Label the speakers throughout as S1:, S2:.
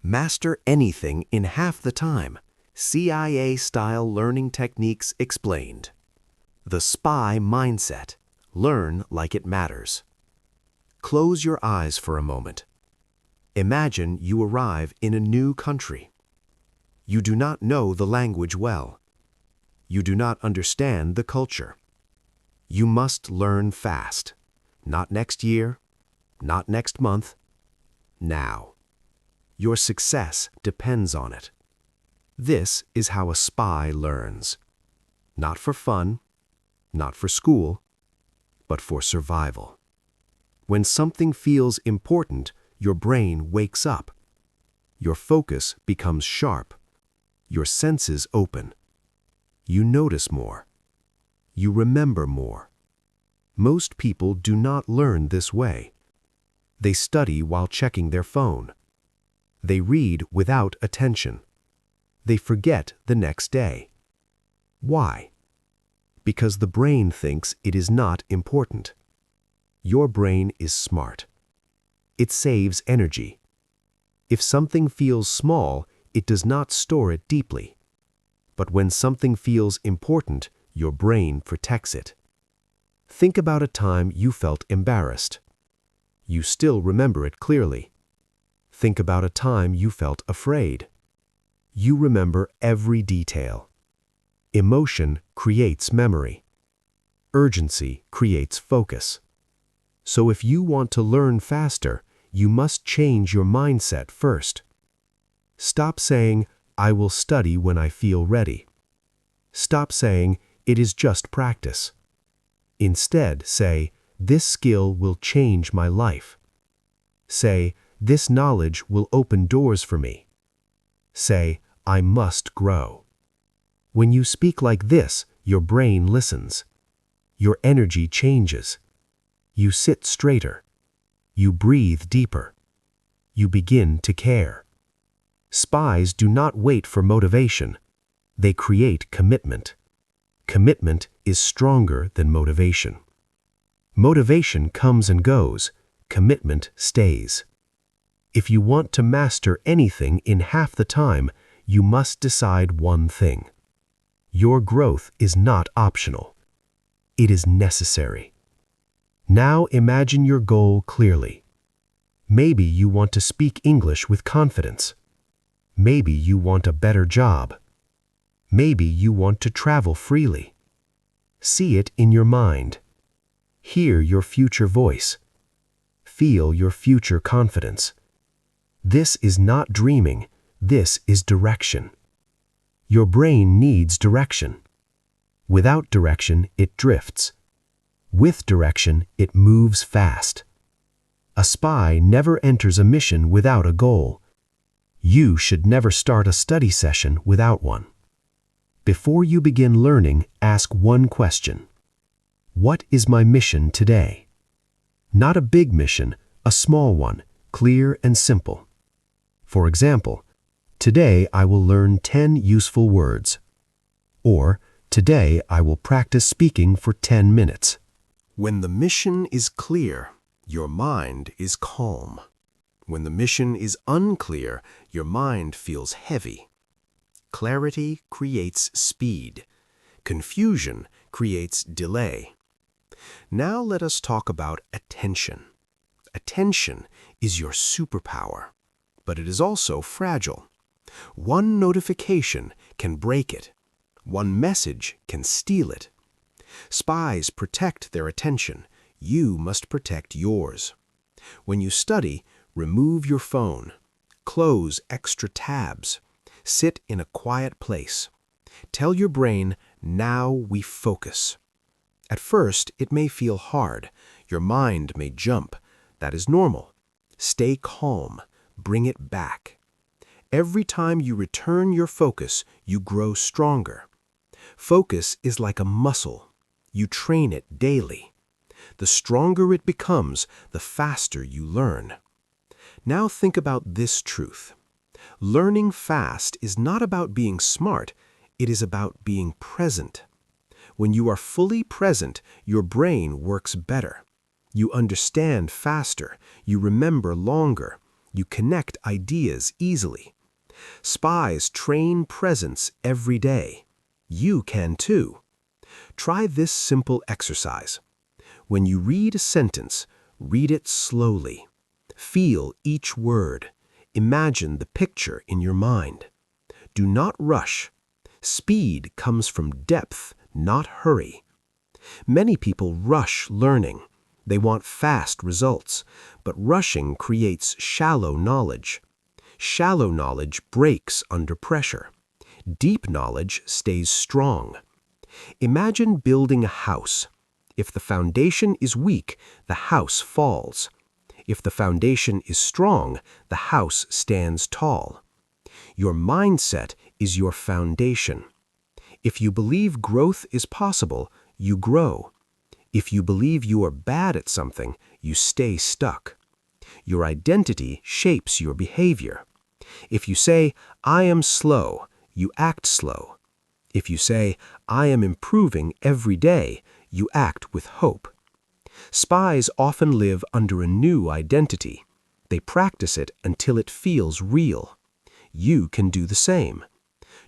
S1: Master anything in half the time. CIA-style learning techniques explained. The SPY mindset. Learn like it matters. Close your eyes for a moment. Imagine you arrive in a new country. You do not know the language well. You do not understand the culture. You must learn fast. Not next year, not next month, now. Your success depends on it. This is how a spy learns. Not for fun, not for school, but for survival. When something feels important, your brain wakes up. Your focus becomes sharp. Your senses open. You notice more. You remember more. Most people do not learn this way. They study while checking their phone. They read without attention. They forget the next day. Why? Because the brain thinks it is not important. Your brain is smart. It saves energy. If something feels small, it does not store it deeply. But when something feels important, your brain protects it. Think about a time you felt embarrassed. You still remember it clearly. Think about a time you felt afraid. You remember every detail. Emotion creates memory. Urgency creates focus. So if you want to learn faster, you must change your mindset first. Stop saying, "I will study when I feel ready." Stop saying, "It is just practice." Instead, say, "This skill will change my life." Say, "This knowledge will open doors for me." Say, "I must grow." When you speak like this, your brain listens. Your energy changes. You sit straighter. You breathe deeper. You begin to care. Spies do not wait for motivation. They create commitment. Commitment is stronger than motivation. Motivation comes and goes. Commitment stays. If you want to master anything in half the time, you must decide one thing. Your growth is not optional. It is necessary. Now imagine your goal clearly. Maybe you want to speak English with confidence. Maybe you want a better job. Maybe you want to travel freely. See it in your mind. Hear your future voice. Feel your future confidence. This is not dreaming. This is direction. Your brain needs direction. Without direction, it drifts. With direction, it moves fast. A spy never enters a mission without a goal. You should never start a study session without one. Before you begin learning, ask one question. What is my mission today? Not a big mission, a small one, clear and simple. For example, today I will learn 10 useful words. Or, today I will practice speaking for 10 minutes. When the mission is clear, your mind is calm. When the mission is unclear, your mind feels heavy. Clarity creates speed. Confusion creates delay. Now let us talk about attention. Attention is your superpower, but it is also fragile. One notification can break it. One message can steal it. Spies protect their attention. You must protect yours. When you study, remove your phone. Close extra tabs. Sit in a quiet place. Tell your brain, now we focus. At first, it may feel hard. Your mind may jump. That is normal. Stay calm. Bring it back. Every time you return your focus, you grow stronger. Focus is like a muscle. You train it daily. The stronger it becomes, the faster you learn. Now think about this truth. Learning fast is not about being smart, it is about being present. When you are fully present, your brain works better. You understand faster, you remember longer, You connect ideas easily. Spies train presence every day. You can too. Try this simple exercise. When you read a sentence, read it slowly. Feel each word. Imagine the picture in your mind. Do not rush. Speed comes from depth, not hurry. Many people rush learning. They want fast results, but rushing creates shallow knowledge. Shallow knowledge breaks under pressure. Deep knowledge stays strong. Imagine building a house. If the foundation is weak, the house falls. If the foundation is strong, the house stands tall. Your mindset is your foundation. If you believe growth is possible, you grow. If you believe you are bad at something, you stay stuck. Your identity shapes your behavior. If you say, "I am slow," you act slow. If you say, "I am improving every day," you act with hope. Spies often live under a new identity. They practice it until it feels real. You can do the same.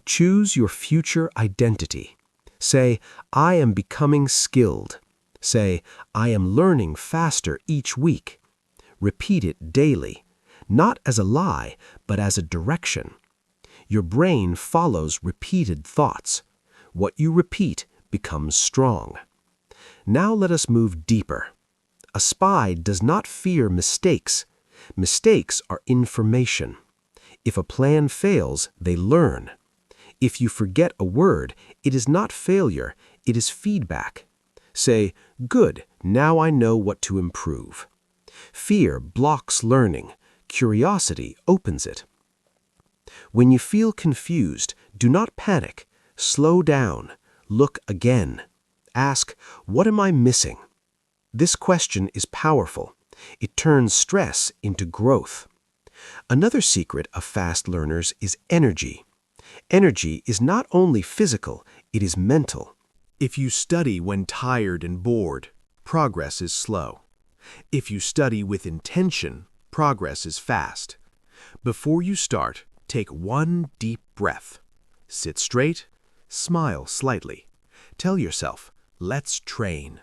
S1: Choose your future identity. Say, "I am becoming skilled." Say, "I am learning faster each week." Repeat it daily, not as a lie, but as a direction. Your brain follows repeated thoughts. What you repeat becomes strong. Now let us move deeper. A spy does not fear mistakes. Mistakes are information. If a plan fails, they learn. If you forget a word, it is not failure, it is feedback. Say, "Good, now I know what to improve." Fear blocks learning. Curiosity opens it. When you feel confused, do not panic. Slow down. Look again. Ask, "What am I missing?" This question is powerful. It turns stress into growth. Another secret of fast learners is energy. Energy is not only physical, it is mental. If you study when tired and bored, progress is slow. If you study with intention, progress is fast. Before you start, take one deep breath. Sit straight, smile slightly. Tell yourself, "Let's train."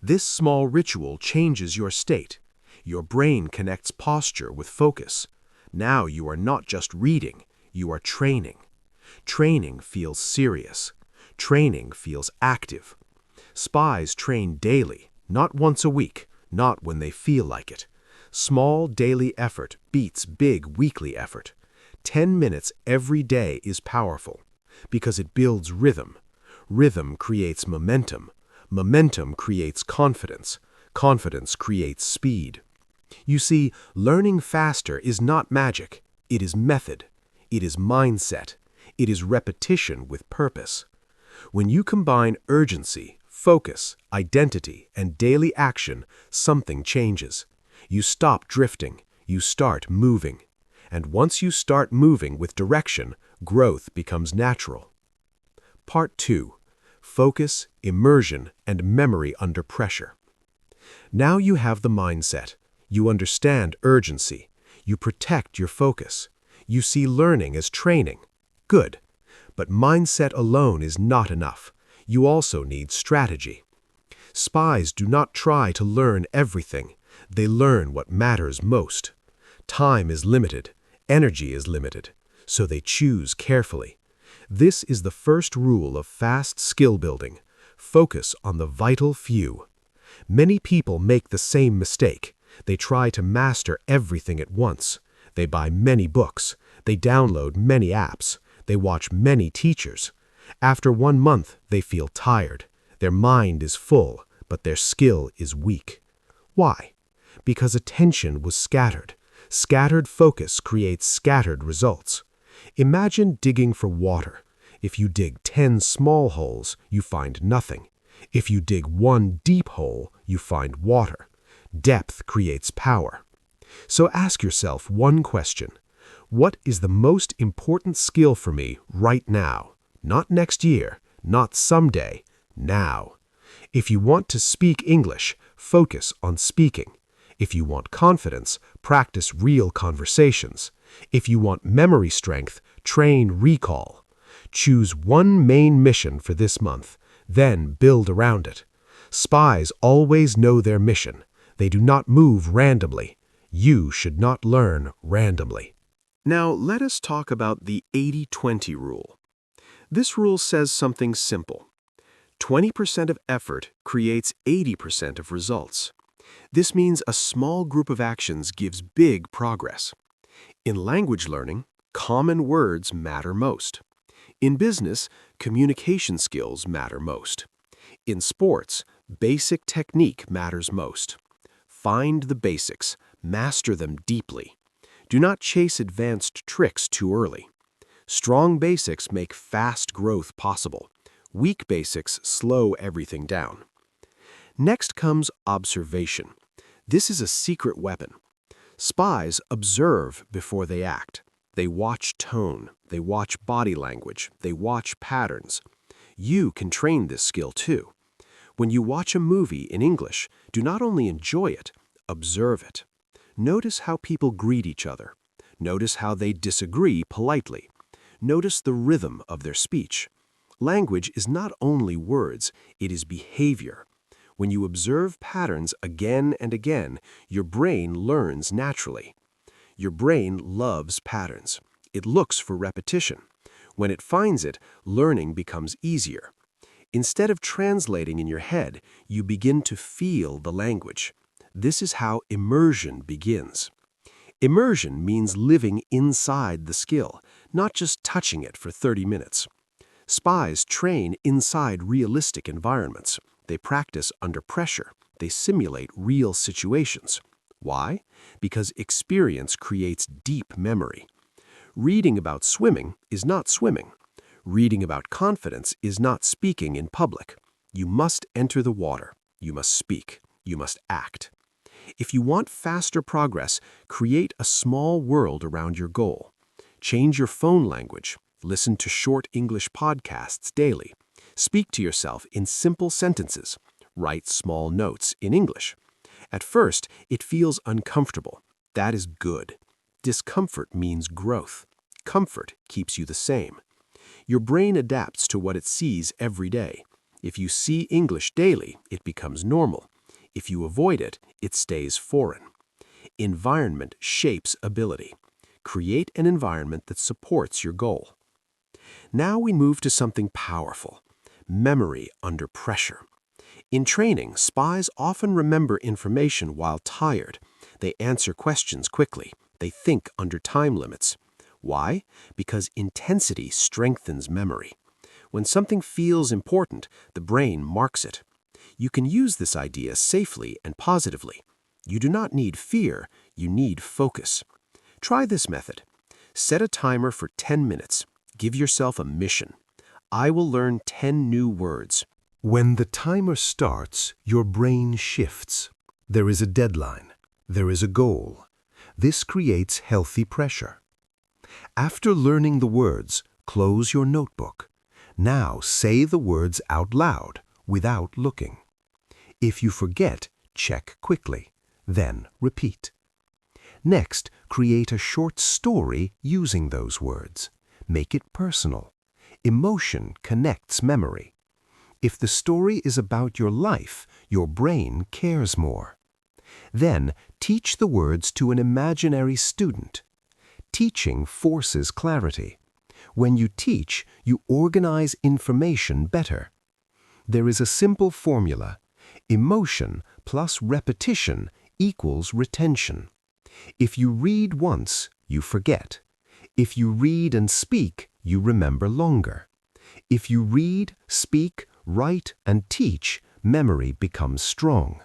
S1: This small ritual changes your state. Your brain connects posture with focus. Now you are not just reading, you are training. Training feels serious. Training feels active. Spies train daily, not once a week, not when they feel like it. Small daily effort beats big weekly effort. 10 minutes every day is powerful because it builds rhythm. Rhythm creates momentum. Momentum creates confidence. Confidence creates speed. You see, learning faster is not magic. It is method. It is mindset. It is repetition with purpose. When you combine urgency, focus, identity, and daily action, something changes. You stop drifting. You start moving. And once you start moving with direction, growth becomes natural. Part 2. Focus, immersion, and memory under pressure. Now you have the mindset. You understand urgency. You protect your focus. You see learning as training. Good. But mindset alone is not enough. You also need strategy. Spies do not try to learn everything. They learn what matters most. Time is limited. Energy is limited. So they choose carefully. This is the first rule of fast skill building. Focus on the vital few. Many people make the same mistake. They try to master everything at once. They buy many books. They download many apps. They watch many teachers. After 1 month, they feel tired. Their mind is full, but their skill is weak. Why? Because attention was scattered. Scattered focus creates scattered results. Imagine digging for water. If you dig 10 small holes, you find nothing. If you dig 1 deep hole, you find water. Depth creates power. So ask yourself one question. What is the most important skill for me right now? Not next year, not someday, now. If you want to speak English, focus on speaking.
S2: If you want confidence, practice real conversations. If you want memory strength, train recall. Choose one main mission for this month, then build around it. Spies always know their mission. They do not move randomly. You should not learn randomly.
S3: Now, let us talk about the 80-20 rule. This rule says something simple. 20% of effort creates 80% of results. This means a small group of actions gives big progress. In language learning, common words matter most. In business, communication skills matter most. In sports, basic technique matters most. Find the basics, master them deeply. Do not chase advanced tricks too early. Strong basics make fast growth possible. Weak basics slow everything down. Next comes observation. This is a secret weapon. Spies observe before they act. They watch tone, they watch body language, they watch patterns. You can train this skill too. When you watch a movie in English, do not only enjoy it, observe it. Notice how people greet each other. Notice how they disagree politely. Notice the rhythm of their speech. Language is not only words, it is behavior. When you observe patterns again and again, your brain learns naturally. Your brain loves patterns. It looks for repetition. When it finds it, learning becomes easier. Instead of translating in your head, you begin to feel the language. This is how immersion begins. Immersion means living inside the skill, not just touching it for 30 minutes. Spies train inside realistic environments. They practice under pressure. They simulate real situations. Why? Because experience creates deep memory. Reading about swimming is not swimming. Reading about confidence is not speaking in public. You must enter the water. You must speak. You must act. If you want faster progress, create a small world around your goal. Change your phone language. Listen to short English podcasts daily. Speak to yourself in simple sentences. Write small notes in English. At first, it feels uncomfortable. That is good. Discomfort means growth. Comfort keeps you the same. Your brain adapts to what it sees every day. If you see English daily, it becomes normal. If you avoid it, it stays foreign. Environment shapes ability. Create an environment that supports your goal. Now we move to something powerful. Memory under pressure. In training, spies often remember information while tired. They answer questions quickly. They think under time limits. Why? Because intensity strengthens memory. When something feels important, the brain marks it. You can use this idea safely and positively. You do not need fear, you need focus. Try this method. Set a timer for 10 minutes. Give yourself a mission. I will learn 10 new words.
S2: When the timer starts, your brain shifts. There is a deadline. There is a goal. This creates healthy pressure. After learning the words, close your notebook. Now say the words out loud, without looking. If you forget, check quickly. Then repeat. Next, create a short story using those words. Make it personal. Emotion connects memory. If the story is about your life, your brain cares more. Then, teach the words to an imaginary student. Teaching forces clarity. When you teach, you organize information better. There is a simple formula. Emotion plus repetition equals retention. If you read once, you forget. If you read and speak, you remember longer. If you read, speak, write, and teach, memory becomes strong.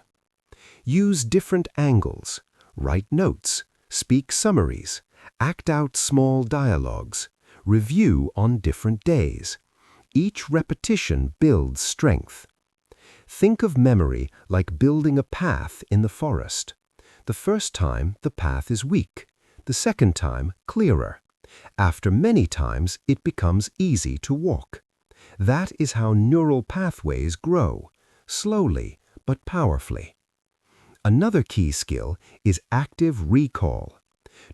S2: Use different angles. Write notes. Speak summaries. Act out small dialogues. Review on different days. Each repetition builds strength. Think of memory like building a path in the forest. The first time, the path is weak. The second time, clearer. After many times, it becomes easy to walk. That is how neural pathways grow, slowly but powerfully. Another key skill is active recall.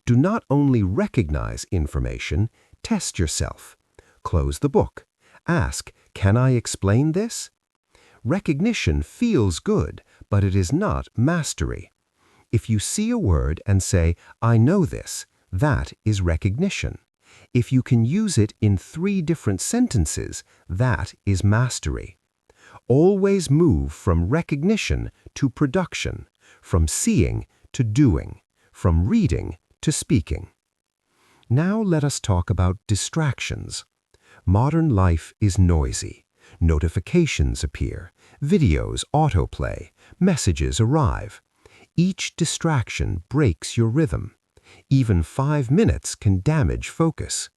S2: Do not only recognize information, test yourself. Close the book. Ask, can I explain this? Recognition feels good, but it is not mastery. If you see a word and say, I know this, that is recognition. If you can use it in 3 different sentences, that is mastery. Always move from recognition to production, from seeing to doing, from reading to speaking. Now let us talk about distractions. Modern life is noisy. Notifications appear, videos autoplay, messages arrive. Each distraction breaks your rhythm. Even 5 minutes can damage focus.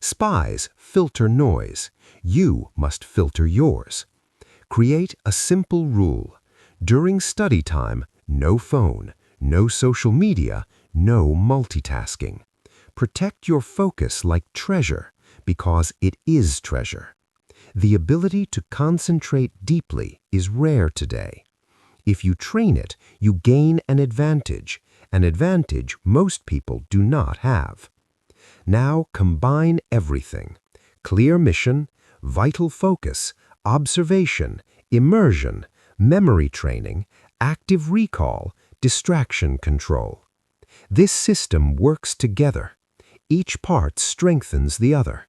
S2: Spies filter noise. You must filter yours. Create a simple rule. During study time, no phone, no social media, no multitasking. Protect your focus like treasure, because it is treasure. The ability to concentrate deeply is rare today. If you train it, you gain an advantage most people do not have. Now combine everything: clear mission, vital focus, observation, immersion, memory training, active recall, distraction control. This system works together. Each part strengthens the other.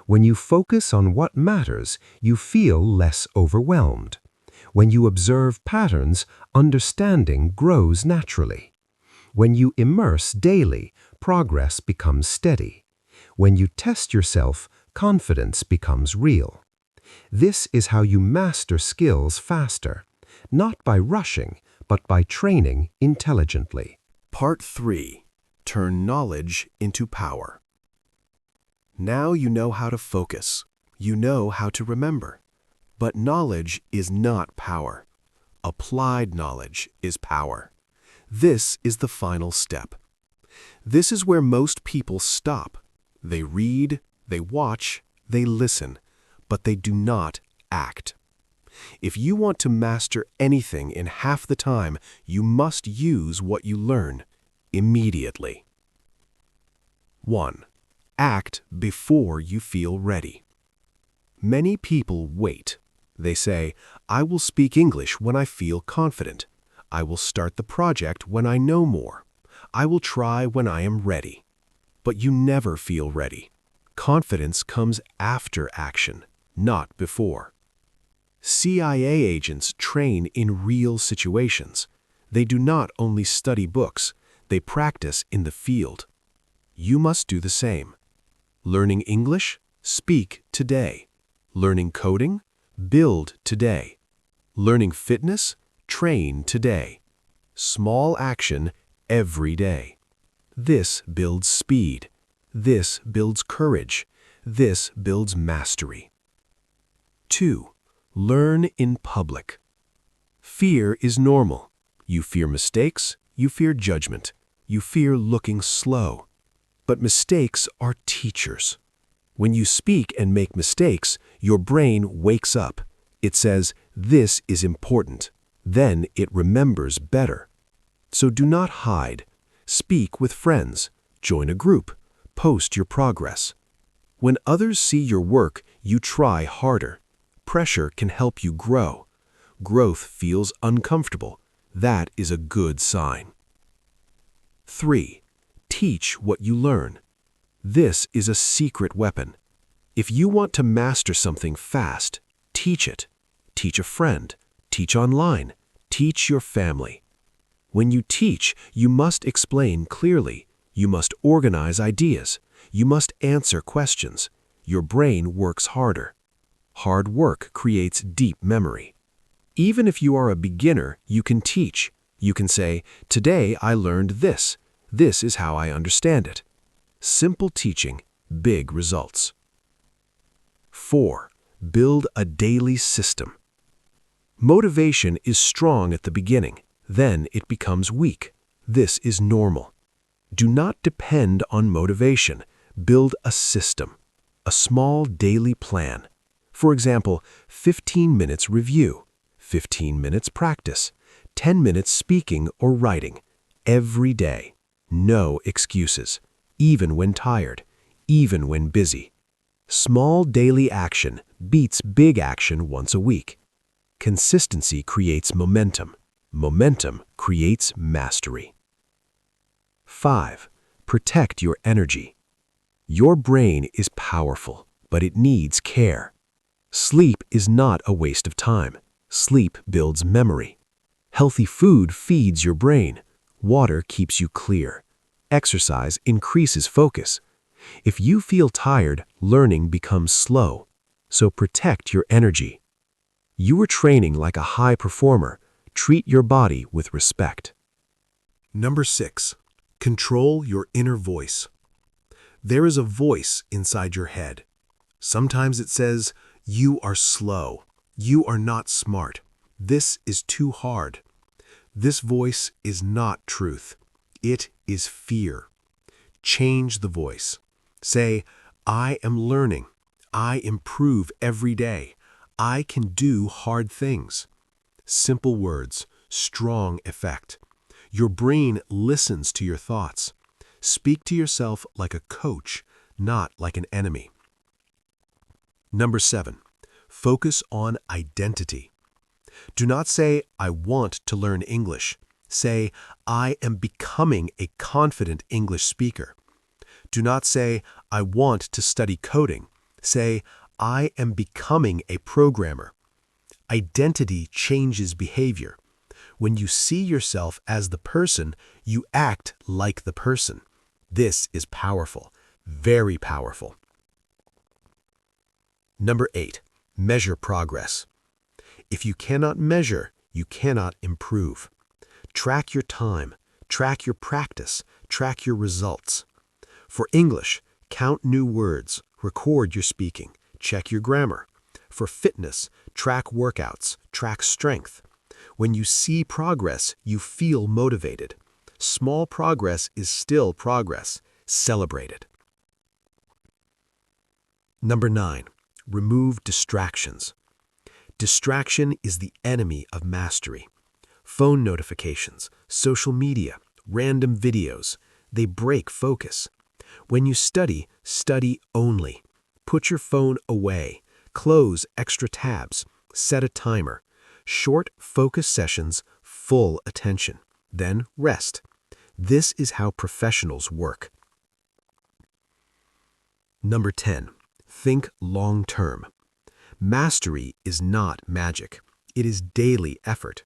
S2: When you focus on what matters, you feel less overwhelmed. When you observe patterns, understanding grows naturally. When you immerse daily, progress becomes steady. When you test yourself, confidence becomes real. This is how you master skills faster, not by rushing, but by training intelligently.
S3: Part 3. Turn knowledge into power. Now you know how to focus. You know how to remember. But knowledge is not power. Applied knowledge is power. This is the final step. This is where most people stop. They read, they watch, they listen, but they do not act. If you want to master anything in half the time, you must use what you learn immediately. 1. Act before you feel ready. Many people wait. They say, I will speak English when I feel confident. I will start the project when I know more. I will try when I am ready. But you never feel ready. Confidence comes after action, not before. CIA agents train in real situations. They do not only study books, they practice in the field. You must do the same. Learning English? Speak today. Learning coding? Build today. Learning fitness? Train today. Small action every day. This builds speed. This builds courage. This builds mastery. 2. Learn in public. Fear is normal. You fear mistakes. You fear judgment. You fear looking slow. But mistakes are teachers. When you speak and make mistakes, your brain wakes up. It says, this is important. Then it remembers better. So do not hide. Speak with friends. Join a group. Post your progress. When others see your work, you try harder. Pressure can help you grow. Growth feels uncomfortable. That is a good sign. 3. Teach what you learn. This is a secret weapon. If you want to master something fast, teach it. Teach a friend. Teach online. Teach your family. When you teach, you must explain clearly. You must organize ideas. You must answer questions. Your brain works harder. Hard work creates deep memory. Even if you are a beginner, you can teach. You can say, today I learned this. This is how I understand it. Simple teaching, big results. 4. Build a daily system. Motivation is strong at the beginning. Then it becomes weak. This is normal. Do not depend on motivation. Build a system, a small daily plan. For example, 15 minutes review, 15 minutes practice, 10 minutes speaking or writing, every day. No excuses, even when tired, even when busy. Small daily action beats big action once a week. Consistency creates momentum. Momentum creates mastery. 5. Protect your energy. Your brain is powerful, but it needs care. Sleep is not a waste of time. Sleep builds memory. Healthy food feeds your brain. Water keeps you clear. Exercise increases focus. If you feel tired, learning becomes slow. So protect your energy. You are training like a high performer. Treat your body with respect.
S2: Number 6. Control your inner voice. There is a voice inside your head. Sometimes it says, "You are slow. You are not smart. This is too hard." This voice is not truth. It is fear. Change the voice. Say, "I am learning. I improve every day. I can do hard things." Simple words, strong effect. Your brain listens to your thoughts. Speak to yourself like a coach, not like an enemy. Number 7. Focus on identity. Do not say, "I want to learn English." Say, "I am becoming a confident English speaker." Do not say, "I want to study coding." Say, "I am becoming a programmer." Identity changes behavior. When you see yourself as the person, you act like the person. This is powerful, very powerful. Number 8. Measure progress. If you cannot measure, you cannot improve. Track your time, track your practice, track your results. For English, count new words, record your speaking, check your grammar. For fitness, track workouts, track strength. When you see progress, you feel motivated. Small progress is still progress. Celebrate it. Number 9. Remove distractions. Distraction is the enemy of mastery. Phone notifications, social media, random videos, they break focus. When you study, study only. Put your phone away. Close extra tabs. Set a timer. Short focus sessions, full attention. Then rest. This is how professionals work. Number 10. Think long term. Mastery is not magic. It is daily effort.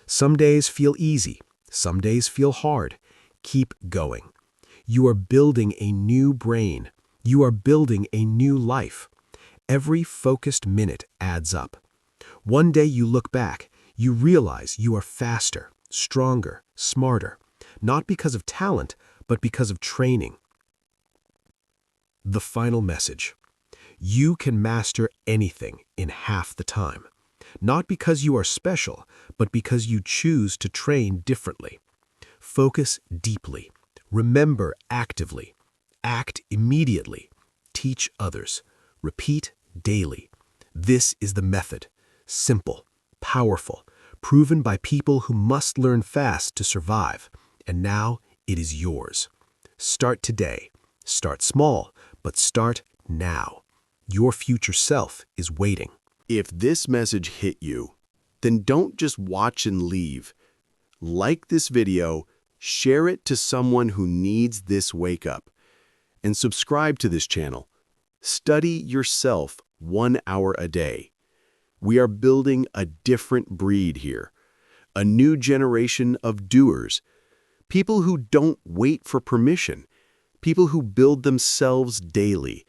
S2: Some days feel easy. Some days feel hard. Keep going. You are building a new brain. You are building a new life. Every focused minute adds up. One day you look back, you realize you are faster, stronger, smarter, not because of talent, but because of training. The final message. You can master anything in half the time. Not because you are special, but because you choose to train differently. Focus deeply. Remember actively. Act immediately. Teach others. Repeat daily. This is the method. Simple, powerful, proven by people who must learn fast to survive. And now it is yours. Start today. Start small, but start now. Your future self is waiting.
S3: If this message hit you, then don't just watch and leave. Like this video, share it to someone who needs this wake up, and subscribe to this channel. Study yourself 1 hour a day. We are building a different breed here, a new generation of doers, people who don't wait for permission, people who build themselves daily,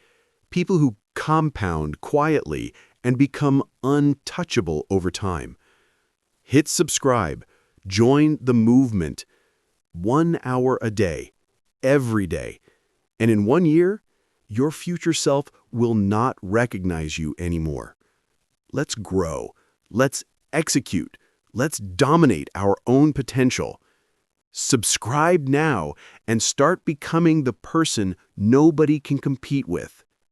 S3: people who compound quietly and become untouchable over time. Hit subscribe, join the movement. 1 hour a day, every day. And in 1 year, your future self will not recognize you anymore. Let's grow. Let's execute. Let's dominate our own potential. Subscribe now and start becoming the person nobody can compete with.